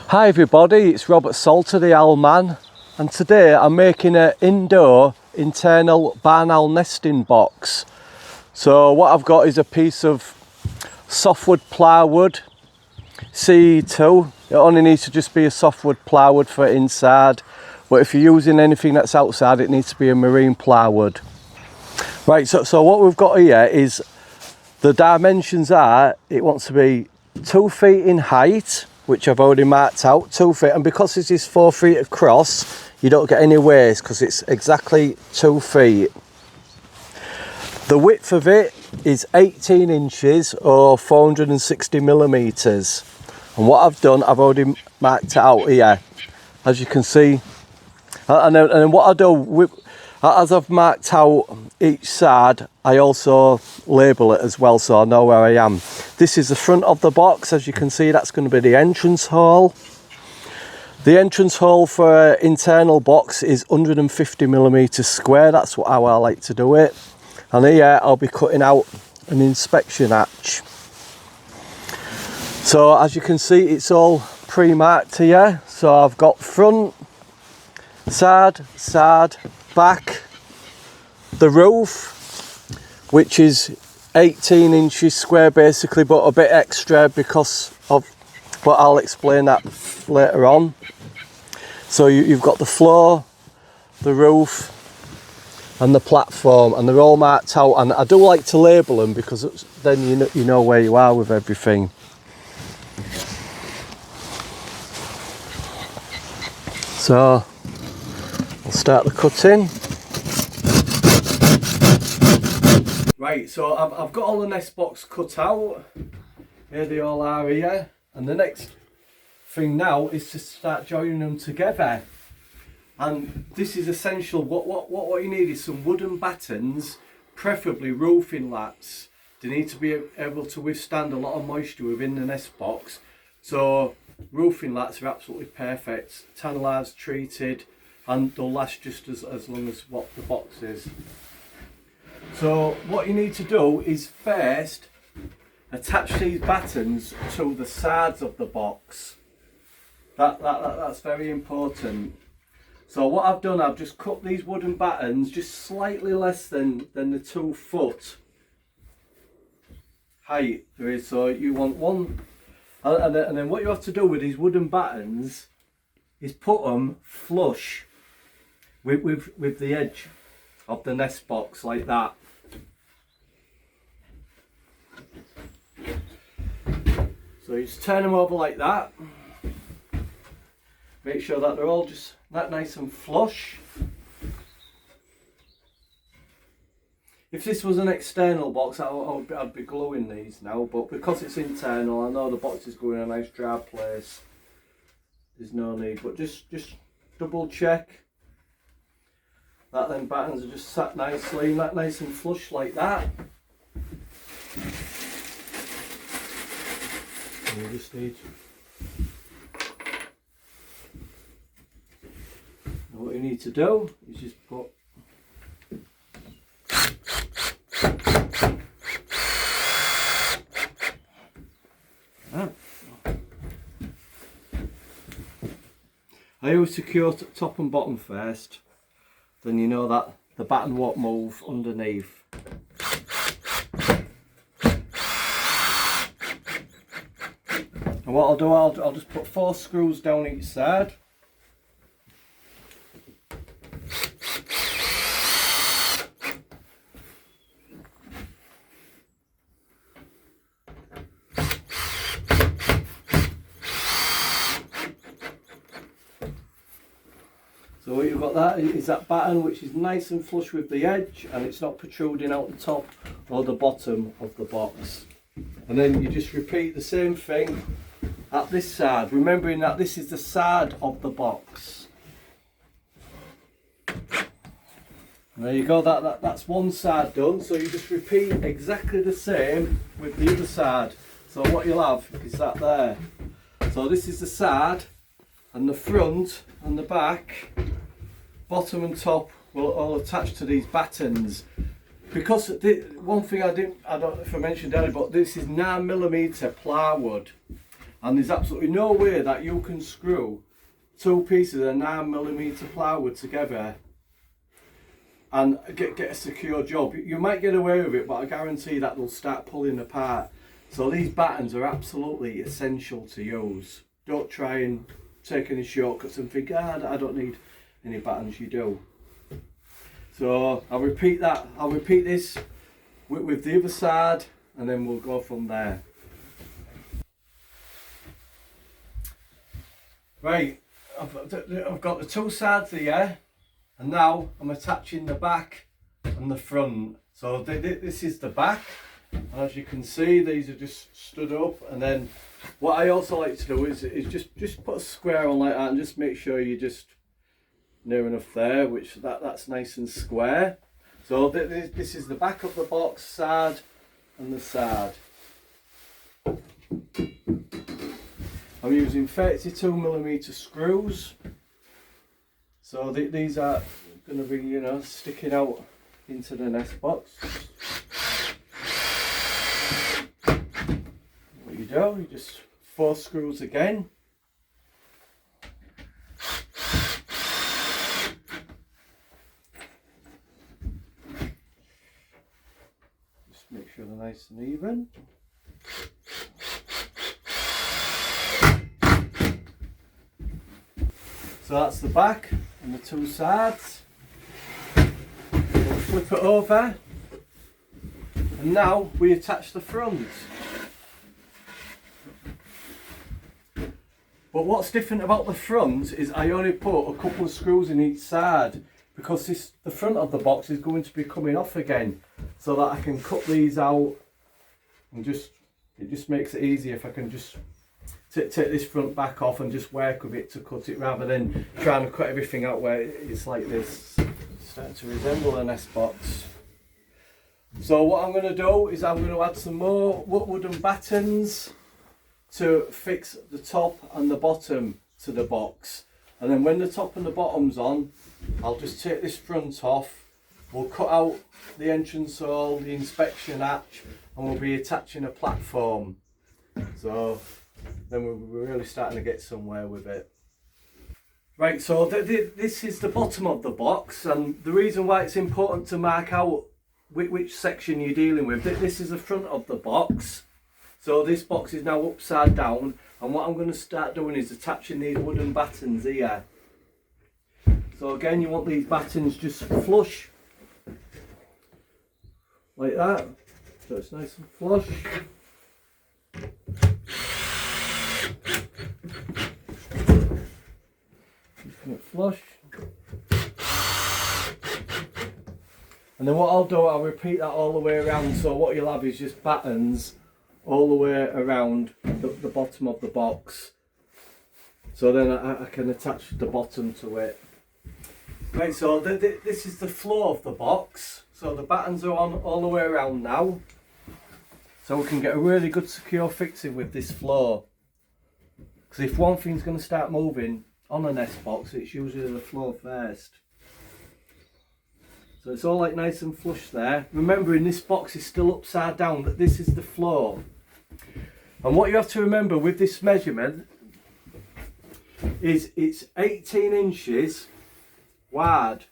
Hi everybody, it's Robert Salter, the Owl Man, and today I'm making an indoor internal barn owl nesting box. So what I've got is a piece of softwood plywood, CE2. It only needs to just be a softwood plywood for inside, but if you're using anything that's outside it needs to be a marine plywood. Right, so what we've got here is the dimensions are, it wants to be 2 feet in height, which I've already marked out, 2 feet, and because this is 4 feet across, you don't get any waste because it's exactly 2 feet. The width of it is 18 inches or 460 millimeters. And what I've done, I've already marked it out here, as you can see. And then what I do, as I've marked out each side, I also label it as well so I know where I am. This is the front of the box. As you can see, that's going to be the entrance hole. The entrance hole for an internal box is 150 millimeters square. That's how I like to do it. And here I'll be cutting out an inspection hatch. So as you can see, it's all pre-marked here. So I've got front, side, back, the roof, which is 18 inches square basically, but a bit extra because of, but I'll explain that later on. So you've got the floor, the roof and the platform, and they're all marked out, and I do like to label them because then you know where you are with everything. So I'll start the cutting. Right, so I've got all the nest box cut out. Here they all are here. And the next thing now is to start joining them together. And this is essential. What you need is some wooden battens, preferably roofing lats. They need to be able to withstand a lot of moisture within the nest box. So roofing lats are absolutely perfect. Tannalized, treated, and they'll last just as long as what the box is. So what you need to do is first attach these battens to the sides of the box. That's very important. So what I've done, I've just cut these wooden battens just slightly less than the 2 foot height there is. So you want one, and then what you have to do with these wooden battens is put them flush with the edge of the nest box like that. So you just turn them over like that. Make sure that they're all just that nice and flush. If this was an external box, I'd be gluing these now, but because it's internal, I know the box is going in a nice dry place. There's no need, but just double check that them battens are just sat nicely, nice and flush like that. And you just need, what you need to do is just put that. I always secure top and bottom first, then you know that the batten won't move underneath. And what I'll do, I'll just put 4 screws down each side. So what you've got that is that batten which is nice and flush with the edge and it's not protruding out the top or the bottom of the box. And then you just repeat the same thing at this side, remembering that this is the side of the box. And there you go, that's one side done. So you just repeat exactly the same with the other side. So what you'll have is that there. So this is the side, and the front and the back, bottom and top will all attach to these battens. Because one thing I don't know if I mentioned earlier, but this is 9mm plywood. and there's absolutely no way that you can screw two pieces of 9mm plywood together and get a secure job. You might get away with it, but I guarantee that they'll start pulling apart. So these battens are absolutely essential to use. Don't try and take any shortcuts and think, I don't need any battens. You do. So I'll repeat this with the other side, and then we'll go from there. Right, I've got the two sides here, and now I'm attaching the back and the front. So this is the back, and as you can see, these are just stood up. And then what I also like to do is just put a square on like that, and just make sure you just near enough there, which that's nice and square. So this is the back of the box, side and the side. I'm using 32mm screws, so these are going to be, you know, sticking out into the nest box. What you do, you just 4 screws again. Just make sure they're nice and even. So that's the back and the two sides. We'll flip it over, and now we attach the front. But what's different about the front is I only put a couple of screws in each side, because the front of the box is going to be coming off again, so that I can cut these out, and it just makes it easier if I can just take this front back off and just work with it to cut it, rather than trying to cut everything out where it's like this. It's starting to resemble a nest box. So what I'm going to do is I'm going to add some more wooden battens to fix the top and the bottom to the box. And then when the top and the bottom's on, I'll just take this front off. We'll cut out the entrance hole, the inspection hatch, and we'll be attaching a platform. So then we're really starting to get somewhere with it. Right, so this is the bottom of the box, and the reason why it's important to mark out which section you're dealing with, this is the front of the box. So this box is now upside down, and what I'm going to start doing is attaching these wooden battens here. So again, you want these battens just flush like that, so it's nice and flush. Keeping it flush. And then what I'll do, I'll repeat that all the way around, so what you'll have is just battens all the way around the bottom of the box. So then I can attach the bottom to it. Right, so this is the floor of the box. So the battens are on all the way around now. So we can get a really good secure fixing with this floor. Because if one thing's going to start moving on a nest box, it's usually the floor first. So it's all like nice and flush there. Remembering this box is still upside down, that this is the floor. And what you have to remember with this measurement is it's 18 inches wide.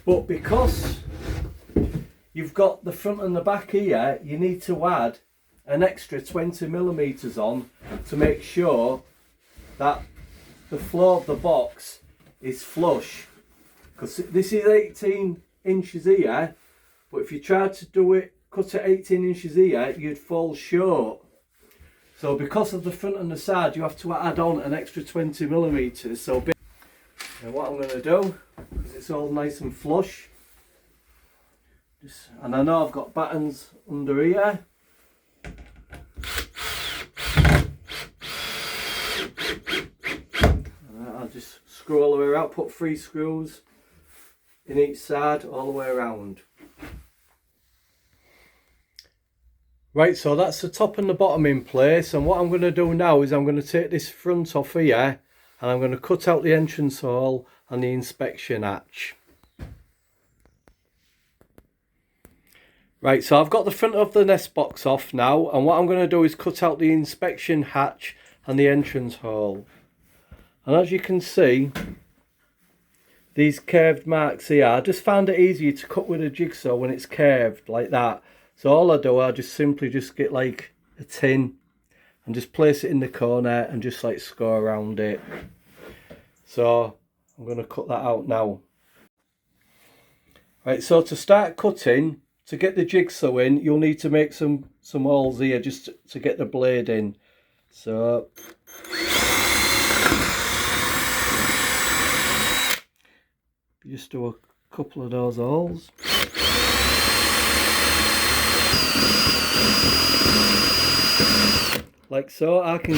But because you've got the front and the back here, you need to add an extra 20mm on to make sure that the floor of the box is flush. Because this is 18 inches here, but if you tried to cut it 18 inches here, you'd fall short. So because of the front and the side, you have to add on an extra 20mm. So now what I'm going to do, because it's all nice and flush, and I know I've got battens under here. I'll just screw all the way around, put 3 screws in each side all the way around. Right, so that's the top and the bottom in place, and what I'm going to do now is I'm going to take this front off here, and I'm going to cut out the entrance hole and the inspection hatch. Right, so I've got the front of the nest box off now, and what I'm going to do is cut out the inspection hatch and the entrance hole. And as you can see, these curved marks here, I just found it easier to cut with a jigsaw when it's curved like that. So all I do, I just simply just get like a tin and just place it in the corner and just like score around it. So I'm going to cut that out now. Right, so to start cutting, to get the jigsaw in, you'll need to make some holes here just to get the blade in. So just do a couple of those holes. Like so. I can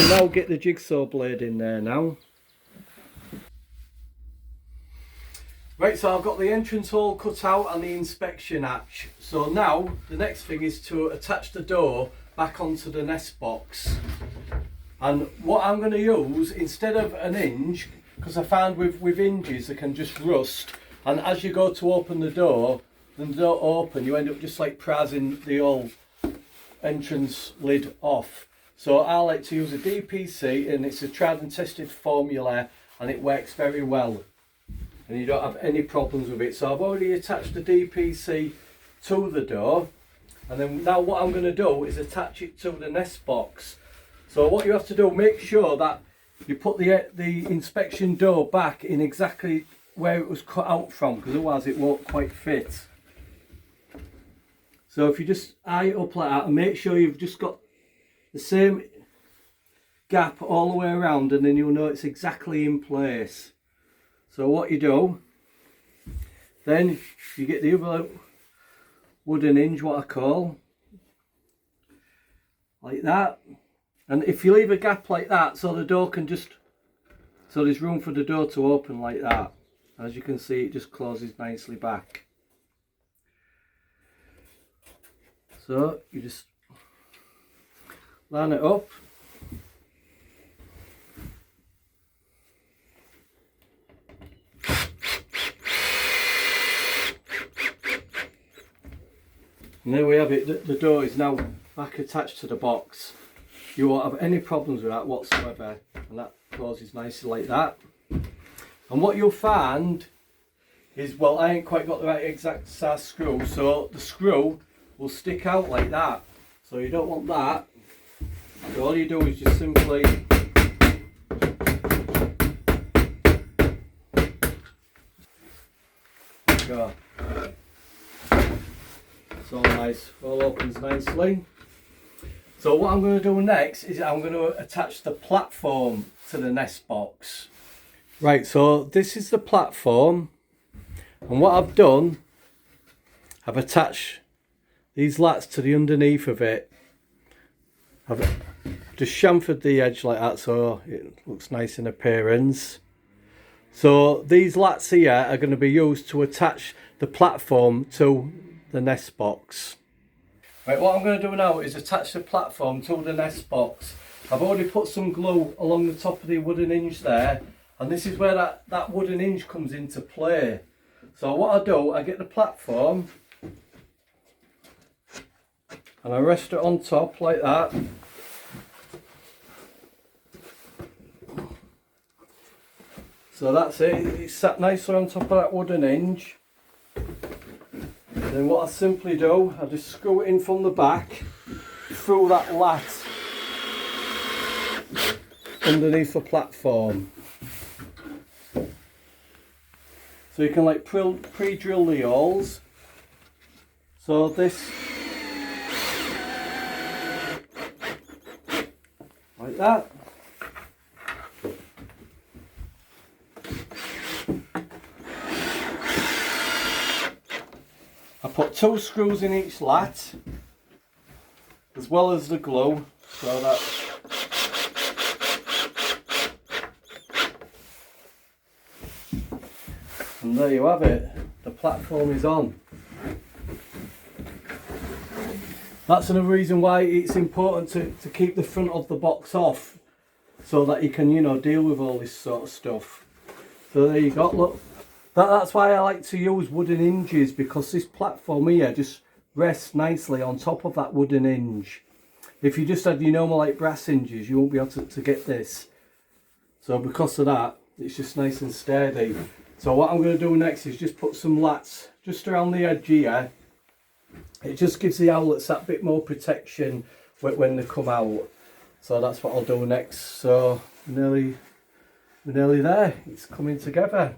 now get the jigsaw blade in there now. Right, so I've got the entrance hole cut out and the inspection hatch. So now the next thing is to attach the door back onto the nest box. And what I'm going to use, instead of an hinge, because I found with hinges they can just rust, and as you go to open the door, then the door open, you end up just like prizing the old entrance lid off. So I like to use a DPC, and it's a tried and tested formula, and it works very well. And you don't have any problems with it. So I've already attached the DPC to the door, and then now what I'm going to do is attach it to the nest box. So what you have to do, make sure that you put the inspection door back in exactly where it was cut out from, because otherwise it won't quite fit. So if you just eye it up like that and make sure you've just got the same gap all the way around, and then you'll know it's exactly in place. So what you do, then you get the other wooden hinge, what I call, like that. And if you leave a gap like that, so the door can just, so there's room for the door to open like that. As you can see, it just closes nicely back. So you just line it up. And there we have it. The door is now back attached to the box. You won't have any problems with that whatsoever, and that closes nicely like that. And what you'll find is, well, I ain't quite got the right exact size screw, so the screw will stick out like that. So you don't want that. So all you do is just simply go. It's all nice, all opens nicely. So what I'm going to do next is I'm going to attach the platform to the nest box. Right, so this is the platform, and what I've done, I've attached these lats to the underneath of it. I've just chamfered the edge like that so it looks nice in appearance. So these lats here are going to be used to attach the platform to the nest box. Right, what I'm going to do now is attach the platform to the nest box. I've already put some glue along the top of the wooden hinge there, and this is where that wooden hinge comes into play. So what I do, I get the platform and I rest it on top like that. So that's it, it's sat nicely on top of that wooden hinge. Then what I simply do, I just screw it in from the back through that lat underneath the platform. So you can like pre-drill the holes. So this, like that. I put 2 screws in each lat, as well as the glue, so that and there you have it, the platform is on. That's another reason why it's important to keep the front of the box off, so that you can, you know, deal with all this sort of stuff. So there you go, look. That's why I like to use wooden hinges, because this platform here just rests nicely on top of that wooden hinge. If you just had your normal like brass hinges, you won't be able to get this. So because of that, it's just nice and sturdy. So what I'm going to do next is just put some lats just around the edge here. It just gives the owlets that bit more protection when they come out. So that's what I'll do next. So we're nearly there. It's coming together.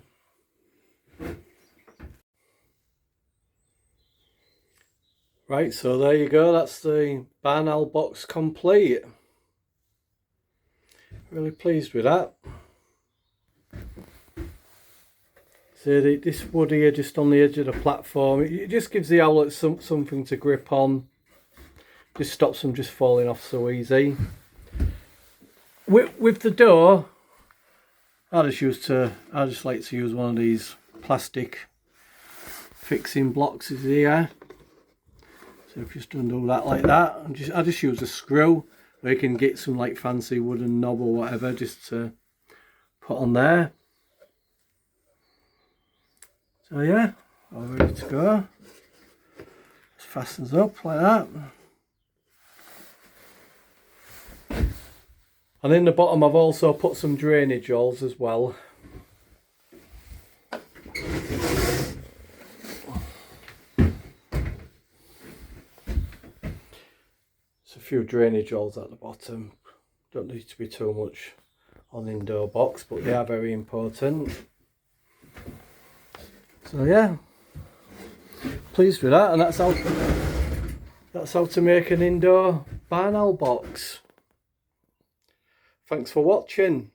Right, so there you go. That's the barn owl box complete. Really pleased with that. So this wood here just on the edge of the platform, it just gives the owlet something to grip on. Just stops them just falling off so easy. With the door, I just like to use one of these plastic fixing blocks here. So if you just undo that like that, and I just use a screw, where you can get some like fancy wooden knob or whatever just to put on there. So yeah, all ready to go. Just fastens up like that. And in the bottom I've also put some drainage holes as well. There's a few drainage holes at the bottom. Don't need to be too much on the indoor box, but they are very important. So yeah, pleased with that, and that's how to make an indoor barn owl box. Thanks for watching.